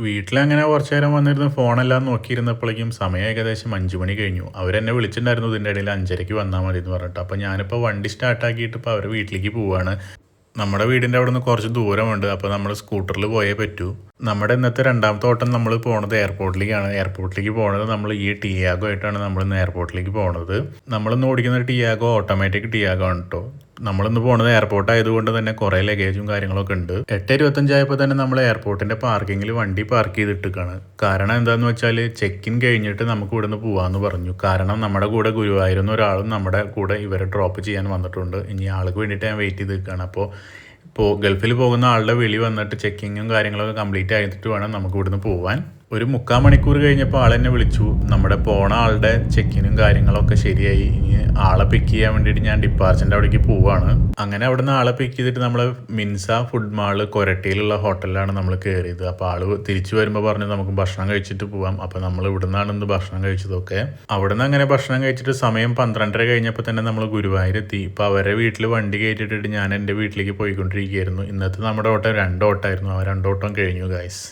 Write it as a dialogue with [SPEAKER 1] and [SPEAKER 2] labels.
[SPEAKER 1] വീട്ടിലങ്ങനെ കുറച്ച് നേരം വന്നിരുന്ന് ഫോണെല്ലാം നോക്കിയിരുന്നപ്പോഴേക്കും സമയം ഏകദേശം 5 മണി കഴിഞ്ഞു. അവരെന്നെ വിളിച്ചിട്ടുണ്ടായിരുന്നു ഇതിൻ്റെ ഇടയിൽ 5:30ക്ക് വന്നാൽ മതി എന്ന് പറഞ്ഞിട്ട്. അപ്പോൾ ഞാനിപ്പോൾ വണ്ടി സ്റ്റാർട്ടാക്കിയിട്ട് ഇപ്പോൾ അവരുടെ വീട്ടിലേക്ക് പോവുകയാണ്. നമ്മുടെ വീടിൻ്റെ അവിടെ നിന്ന് കുറച്ച് ദൂരമുണ്ട്. അപ്പോൾ നമ്മൾ സ്കൂട്ടറിൽ പോയേ പറ്റൂ. നമ്മുടെ ഇന്നത്തെ രണ്ടാമത്തെ ഓട്ടം നമ്മൾ പോണത് എയർപോർട്ടിലേക്കാണ്. എയർപോർട്ടിലേക്ക് പോണത് നമ്മൾ ഈ ടിയാഗോ ആയിട്ടാണ് നമ്മൾ ഇന്ന് എയർപോർട്ടിലേക്ക് പോണത്. നമ്മളിന്ന് ഓടിക്കുന്ന ടിയാഗോ ഓട്ടോമാറ്റിക് ടിയാഗോ ആണ് കേട്ടോ. നമ്മളിന്ന് പോണത് എയർപോർട്ട് ആയതുകൊണ്ട് തന്നെ കുറേ ലഗേജും കാര്യങ്ങളൊക്കെ ഉണ്ട്. 8:25 ആയപ്പോൾ തന്നെ നമ്മൾ എയർപോർട്ടിൻ്റെ പാർക്കിങ്ങിൽ വണ്ടി പാർക്ക് ചെയ്തിട്ടിരിക്കുകയാണ്. കാരണം എന്താണെന്ന് വെച്ചാൽ ചെക്ക് ഇൻ കഴിഞ്ഞിട്ട് നമുക്ക് ഇവിടുന്ന് പോകാമെന്ന് പറഞ്ഞു. കാരണം നമ്മുടെ കൂടെ ഗുരുവായൂരുന്ന ഒരാളും നമ്മുടെ കൂടെ ഇവരെ ഡ്രോപ്പ് ചെയ്യാൻ വന്നിട്ടുണ്ട്. ഇനി ആൾക്ക് വേണ്ടിയിട്ട് ഞാൻ വെയിറ്റ് ചെയ്ത് നിൽക്കുകയാണ്. ഇപ്പോൾ ഗൾഫിൽ പോകുന്ന ആളുടെ വിളി വന്നിട്ട് ചെക്കിങ്ങും കാര്യങ്ങളൊക്കെ കംപ്ലീറ്റ് ആയിട്ട് വേണം നമുക്ക് ഇവിടുന്ന് പോകാൻ. ഒരു 3/4 മണിക്കൂർ കഴിഞ്ഞപ്പോൾ ആളെന്നെ വിളിച്ചു. നമ്മുടെ പോണ ആളുടെ ചെക്കിനും കാര്യങ്ങളൊക്കെ ശരിയായി. ഇനി ആളെ പിക്ക് ചെയ്യാൻ വേണ്ടിയിട്ട് ഞാൻ ഡിപ്പാർച്ചറിൻ്റെ അവിടേക്ക് പോവാണ്. അങ്ങനെ അവിടെ നിന്ന് ആളെ പിക്ക് ചെയ്തിട്ട് നമ്മൾ മിൻസ ഫുഡ് മാള് കൊരട്ടിയിലുള്ള ഹോട്ടലിലാണ് നമ്മൾ കയറിയത്. അപ്പോൾ ആൾ തിരിച്ചു വരുമ്പോൾ പറഞ്ഞു നമുക്ക് ഭക്ഷണം കഴിച്ചിട്ട് പോവാം. അപ്പോൾ നമ്മൾ ഇവിടെ നിന്നാണ് ഇന്ന് ഭക്ഷണം കഴിച്ചതൊക്കെ. അവിടെ നിന്ന് അങ്ങനെ ഭക്ഷണം കഴിച്ചിട്ട് സമയം 12:30 കഴിഞ്ഞപ്പോൾ തന്നെ നമ്മൾ ഗുരുവായൂരെത്തി. ഇപ്പോൾ അവരെ വീട്ടിൽ വണ്ടി കയറ്റിയിട്ടിട്ട് ഞാൻ എൻ്റെ വീട്ടിലേക്ക് പോയിക്കൊണ്ടിരിക്കുകയായിരുന്നു. ഇന്നത്തെ നമ്മുടെ ഓട്ടം 2 ഓട്ടമായിരുന്നു. ആ 2 ഓട്ടം കഴിഞ്ഞു ഗൈസ്.